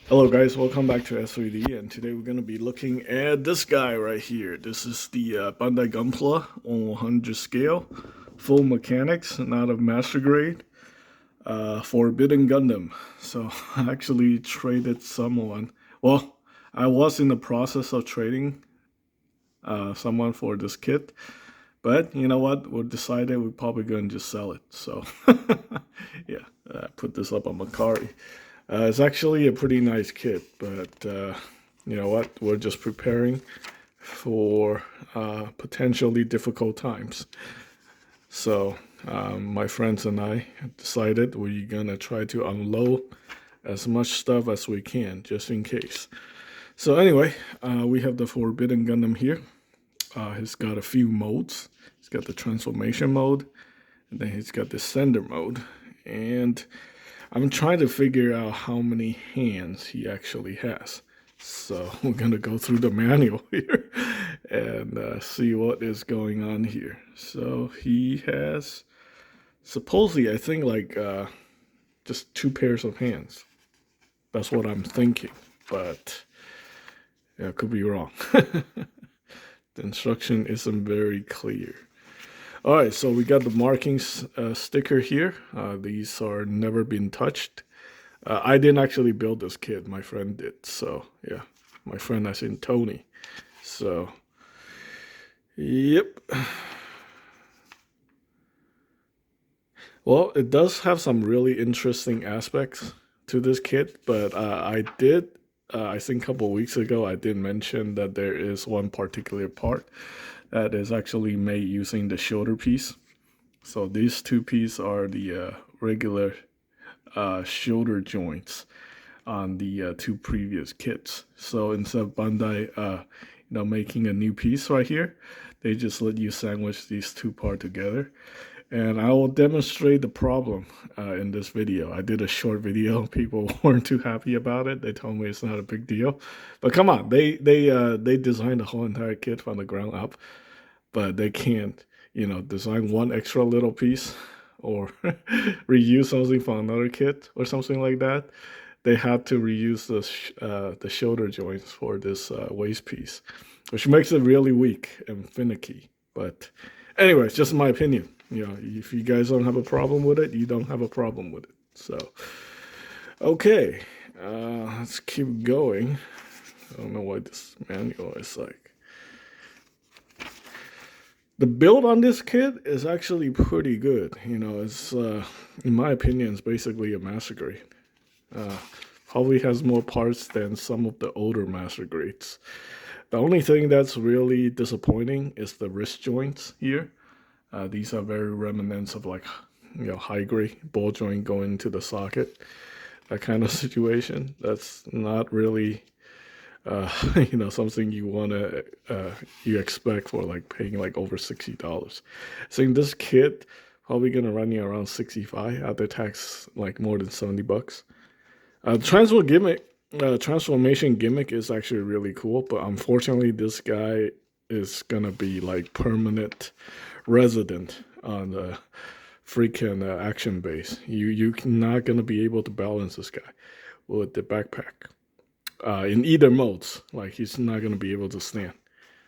Hello guys, welcome back to S3D, and today we're going to be looking at this guy right here. This is the Bandai Gunpla on 100 scale, full mechanics, not of master grade, Forbidden Gundam. So I actually traded someone, well, I was in the process of trading someone for this kit, but you know what, we decided we're probably going to just sell it. So yeah, put this up on Mercari. It's actually a pretty nice kit, but you know what? We're just preparing for potentially difficult times. So my friends and I decided we're gonna try to unload as much stuff as we can, just in case. So anyway, we have the Forbidden Gundam here. He's got a few modes. He's got the transformation mode, and then he's got the sender mode, and I'm trying to figure out how many hands he actually has. So we're going to go through the manual here and see what is going on here. So he has supposedly, I think, like just two pairs of hands. That's what I'm thinking, but yeah, I could be wrong. The instruction isn't very clear. All right, so we got the markings sticker here. These are never been touched. I didn't actually build this kit. My friend did. So, yeah. My friend, as in Tony. So, yep. Well, it does have some really interesting aspects to this kit, but I think a couple weeks ago, I did mention that there is one particular part that is actually made using the shoulder piece. So these two pieces are the regular shoulder joints on the two previous kits. So instead of Bandai, making a new piece right here, they just let you sandwich these two parts together. And I will demonstrate the problem in this video. I did a short video. People weren't too happy about it. They told me it's not a big deal. But come on, they designed the whole entire kit from the ground up, but they can't, design one extra little piece or reuse something from another kit or something like that. They had to reuse the shoulder joints for this waist piece, which makes it really weak and finicky. But anyway, it's just my opinion. If you guys don't have a problem with it, you don't have a problem with it. So, okay, let's keep going. I don't know why this manual is like. The build on this kit is actually pretty good. It's in my opinion, it's basically a master grade. Probably has more parts than some of the older master grades. The only thing that's really disappointing is the wrist joints here. These are very reminiscent of like, high grade ball joint going into the socket, that kind of situation. That's not really, something you expect for like paying like over $60. So in this kit, probably gonna run you around 65 after tax, like more than $70. Transformation gimmick is actually really cool, but unfortunately, this guy is gonna be like permanent resident on the freaking action base. You're not gonna be able to balance this guy with the backpack in either modes. Like he's not gonna be able to stand.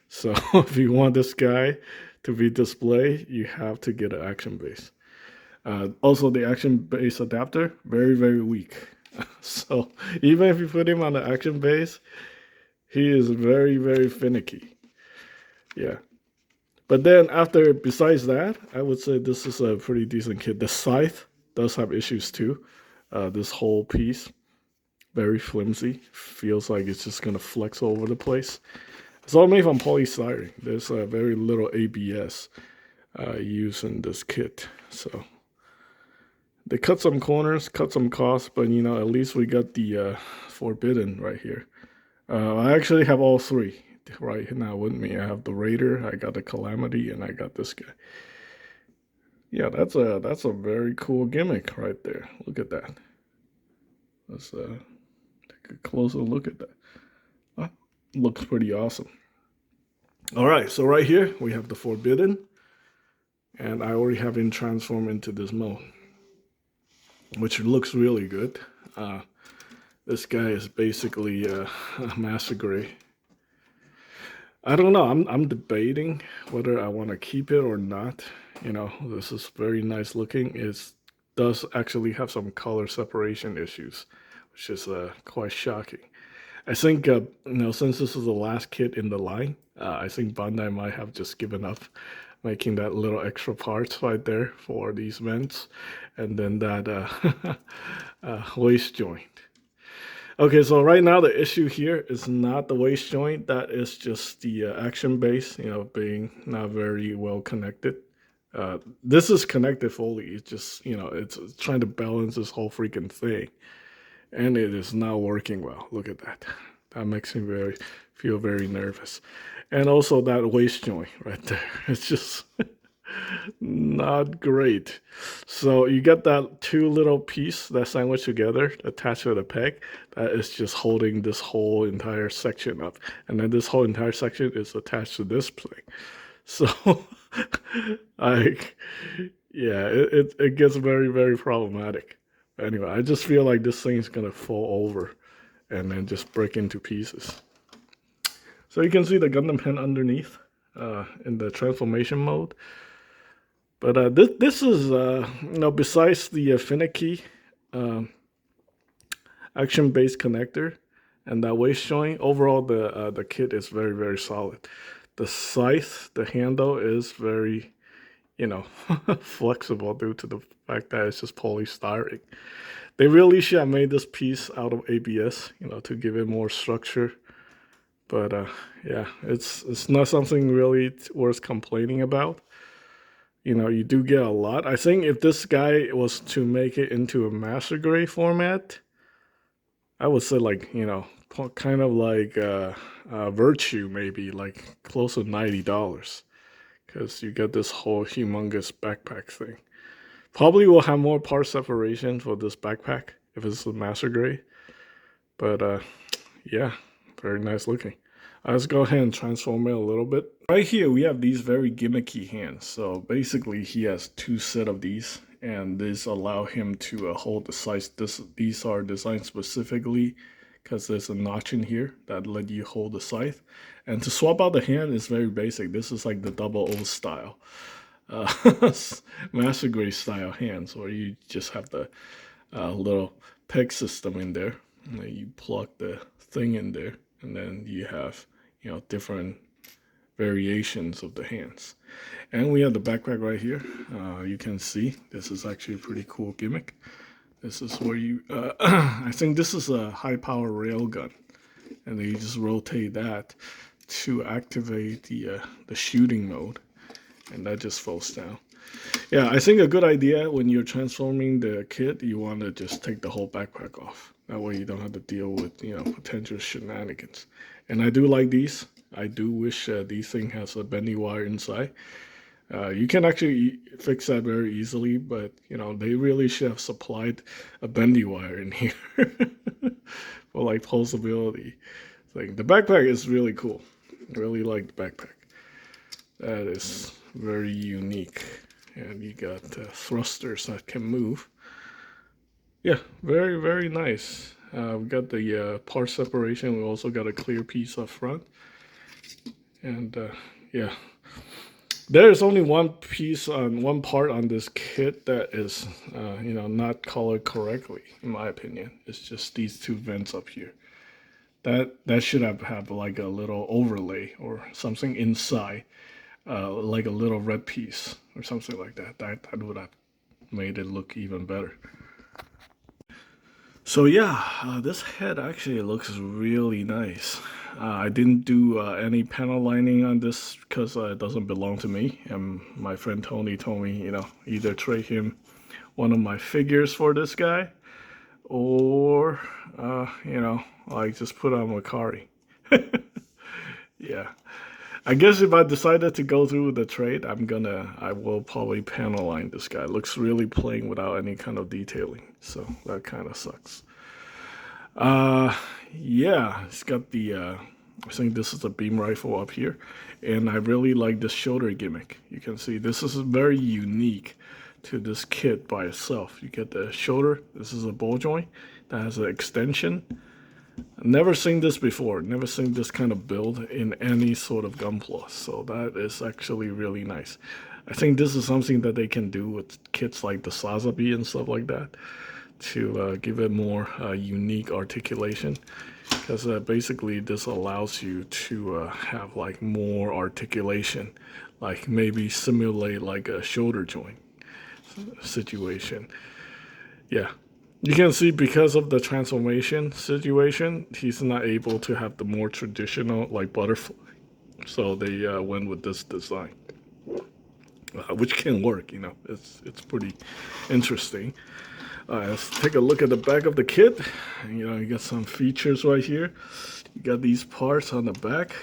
So if you want this guy to be displayed, you have to get an action base. Also, the action base adapter very very weak. So even if you put him on the action base, he is very very finicky. Yeah. But then besides that, I would say this is a pretty decent kit. The scythe does have issues too. This whole piece, very flimsy. Feels like it's just gonna flex all over the place. It's all made from polystyrene. There's very little ABS used in this kit. So they cut some corners, cut some costs, but at least we got the Forbidden right here. I actually have all three right now with me. I have the Raider, I got the Calamity, and I got this guy. Yeah, that's a very cool gimmick right there. Look at that. Let's take a closer look at that. Looks pretty awesome. All right, so right here we have the Forbidden, and I already have him transformed into this mode, which looks really good. This guy is basically a master gray. I don't know. I'm debating whether I want to keep it or not. You know, this is very nice looking. It does actually have some color separation issues, which is quite shocking. I think since this is the last kit in the line, I think Bandai might have just given up making that little extra parts right there for these vents, and then that waist joint. Okay, so right now the issue here is not the waist joint. That is just the action base, being not very well connected. This is connected fully. It's just, it's trying to balance this whole freaking thing. And it is not working well. Look at that. That makes me feel very nervous. And also that waist joint right there. It's just not great. So you get that two little piece that sandwiched together attached with a peg that is just holding this whole entire section up. And then this whole entire section is attached to this thing. So it gets very, very problematic. Anyway, I just feel like this thing is going to fall over and then just break into pieces. So you can see the Gundam pen underneath in the transformation mode. But this is, besides the finicky action-based connector and that waist joint, overall the kit is very, very solid. The scythe, the handle is very, flexible due to the fact that it's just polystyrene. They really should have made this piece out of ABS, to give it more structure. But it's not something really worth complaining about. You do get a lot. I think if this guy was to make it into a master grade format, I would say kind of like Virtue, maybe like close to $90. Because you get this whole humongous backpack thing. Probably will have more part separation for this backpack if it's a master grade. But very nice looking. Let's go ahead and transform it a little bit. Right here we have these very gimmicky hands. So basically he has two set of these, and this allow him to hold the size. These are designed specifically because there's a notch in here that let you hold the scythe. And to swap out the hand is very basic. This is like the 00 style, master grade style hands, where you just have the little peg system in there, and then you plug the thing in there, and then you have different variations of the hands. And we have the backpack right here. You can see this is actually a pretty cool gimmick. This is where you, I think this is a high power rail gun, and then you just rotate that to activate the shooting mode, and that just falls down. Yeah, I think a good idea when you're transforming the kit, you want to just take the whole backpack off. That way you don't have to deal with potential shenanigans. And I do like these. I do wish these thing has a bendy wire inside. You can actually fix that very easily, but they really should have supplied a bendy wire in here for like pulsability. Like the backpack is really cool. I really like the backpack. That is very unique, and you got thrusters that can move. Yeah, very, very nice. We got the part separation. We also got a clear piece up front, and there's only one piece on one part on this kit that is, not colored correctly, in my opinion. It's just these two vents up here. That should have like a little overlay or something inside, like a little red piece or something like that. That would have made it look even better. So yeah, this head actually looks really nice. I didn't do any panel lining on this because it doesn't belong to me. And my friend Tony told me, either trade him one of my figures for this guy, or, like just put on Mercari. Yeah. I guess if I decided to go through with the trade, I will probably panel line this guy. It looks really plain without any kind of detailing. So that kind of sucks. Yeah, it's got the, I think this is a beam rifle up here. And I really like this shoulder gimmick. You can see this is very unique to this kit by itself. You get the shoulder. This is a ball joint. that has an extension. Never seen this before. Never seen this kind of build in any sort of Gunpla. So that is actually really nice. I think this is something that they can do with kits like the Sazabi and stuff like that to give it more unique articulation. Because basically this allows you to have like more articulation, like maybe simulate like a shoulder joint situation. Yeah. You can see because of the transformation situation, he's not able to have the more traditional like butterfly. So they went with this design, which can work. You know, it's pretty interesting. Let's take a look at the back of the kit. You know, you got some features right here. You got these parts on the back.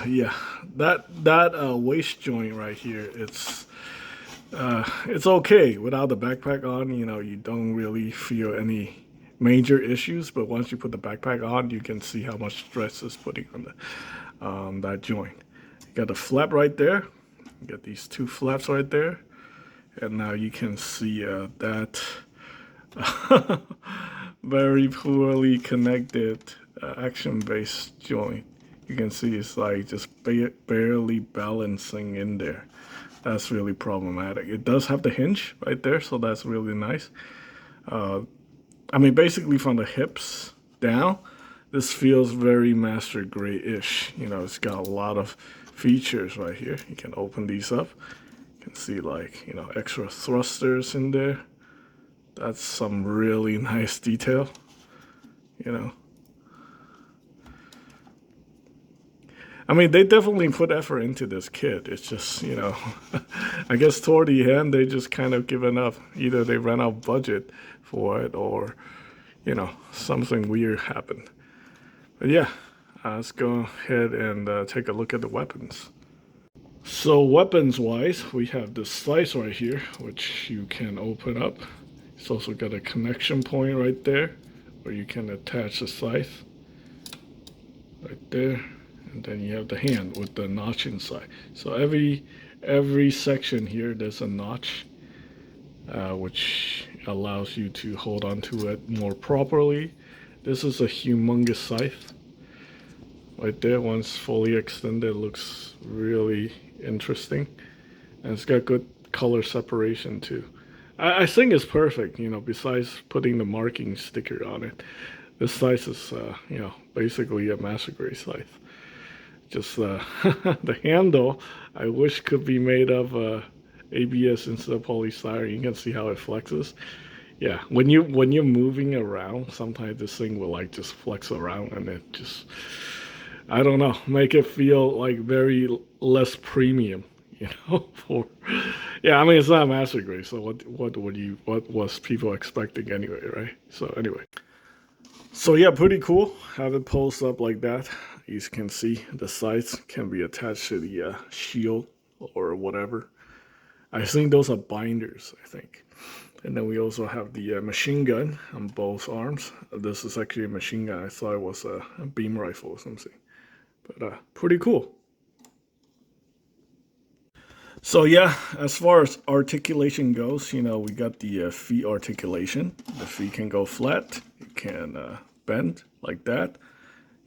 Yeah, that waist joint right here, it's okay without the backpack on. You know, you don't really feel any major issues, but once you put the backpack on, you can see how much stress is putting on the that joint. You got the flap right there. You got these two flaps right there, and now you can see that very poorly connected action-based joint. You can see it's like just barely balancing in there. That's really problematic. It does have the hinge right there, so that's really nice. I mean, basically from the hips down, this feels very master grade-ish. You know, it's got a lot of features right here. You can open these up. You can see like, you know, extra thrusters in there. That's some really nice detail, you know. I mean, they definitely put effort into this kit. It's just, you know, I guess toward the end, they just kind of given up. Either they ran out of budget for it or, you know, something weird happened. But yeah, let's go ahead and take a look at the weapons. So weapons-wise, we have this slice right here, which you can open up. It's also got a connection point right there where you can attach the slice right there. And then you have the hand with the notch inside. So every section here, there's a notch, which allows you to hold on to it more properly. This is a humongous scythe. Right there, once fully extended, looks really interesting. And it's got good color separation too. I think it's perfect, you know, besides putting the marking sticker on it. This scythe is, you know, basically a master grade scythe. Just the handle, I wish could be made of ABS instead of polystyrene. You can see how it flexes. Yeah, when you're moving around, sometimes this thing will like just flex around, and it just, I don't know, make it feel like very less premium, you know. For yeah, I mean it's not master grade, so what was people expecting anyway, right? So anyway. So yeah, pretty cool. Have it post up like that. You can see the sights can be attached to the shield or whatever. I think those are binders, I think. And then we also have the machine gun on both arms. This is actually a machine gun. I thought it was a beam rifle or something. But pretty cool. So yeah, as far as articulation goes, you know, we got the feet articulation. The feet can go flat. It can bend like that.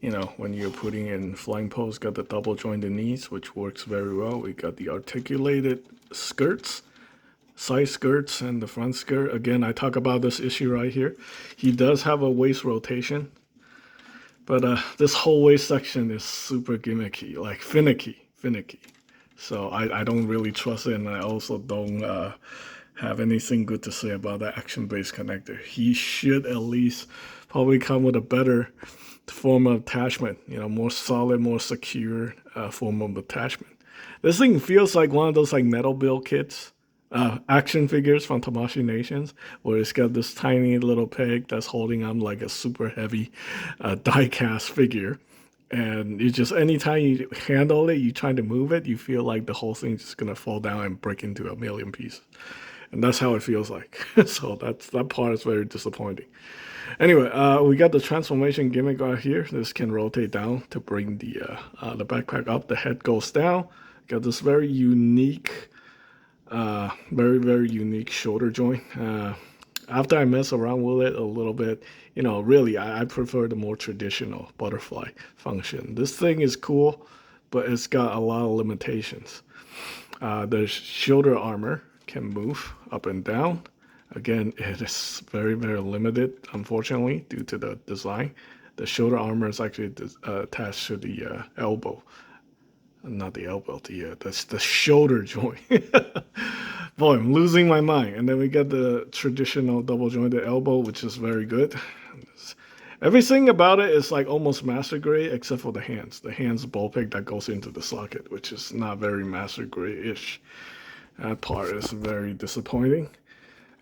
You know, when you're putting in flying pose, got the double jointed knees, which works very well. We got the articulated skirts, side skirts, and the front skirt. Again, I talk about this issue right here. He does have a waist rotation, but this whole waist section is super gimmicky, like finicky. So I don't really trust it, and I also don't have anything good to say about that action-based connector. He should at least probably come with a better form of attachment, you know, more solid, more secure form of attachment. This thing feels like one of those like metal build kits, action figures from Tamashii Nations, where it's got this tiny little peg that's holding on like a super heavy die-cast figure. And you just, anytime you handle it, you try to move it, you feel like the whole thing's just gonna fall down and break into a million pieces. And that's how it feels like. So that part is very disappointing. Anyway, we got the transformation gimmick right here. This can rotate down to bring the backpack up. The head goes down. Got this very unique, very unique shoulder joint. After I mess around with it a little bit, really, I prefer the more traditional butterfly function. This thing is cool, but it's got a lot of limitations. The shoulder armor can move up and down. Again, it is very, very limited, unfortunately, due to the design. The shoulder armor is actually attached to the elbow. Not the elbow, that's the shoulder joint. Boy, I'm losing my mind. And then we got the traditional double jointed elbow, which is very good. Everything about it is like almost master grade except for the hands. The hands ball peg that goes into the socket, which is not very master grade-ish. That part is very disappointing.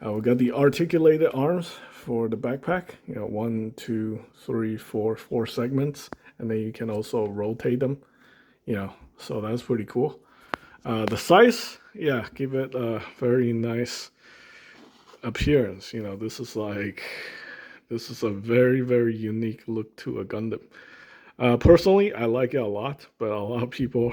We got the articulated arms for the backpack. 1, 2, 3, 4 segments, and then you can also rotate them. So that's pretty cool. The size, yeah, give it a very nice appearance. This is a very, very unique look to a Gundam. Personally, I like it a lot, but a lot of people,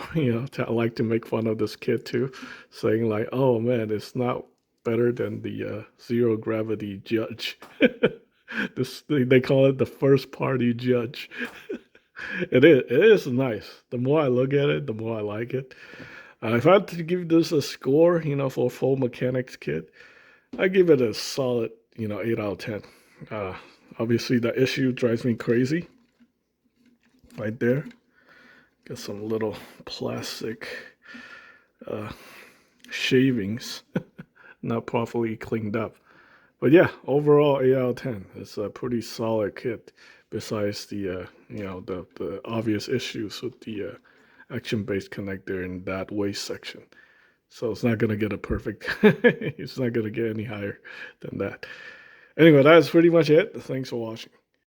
like to make fun of this kit too, saying like, "Oh man, it's not better than the zero gravity judge." They call it the first party judge. It is nice. The more I look at it, the more I like it. If I had to give this a score, for a full mechanics kit, I give it a solid, 8 out of 10. Obviously, the issue drives me crazy. Right there, got some little plastic shavings, not properly cleaned up. But yeah, overall 8 out of 10. It's a pretty solid kit. Besides the the obvious issues with the action-based connector in that waist section. So it's not gonna get a perfect. It's not gonna get any higher than that. Anyway, that's pretty much it. Thanks for watching.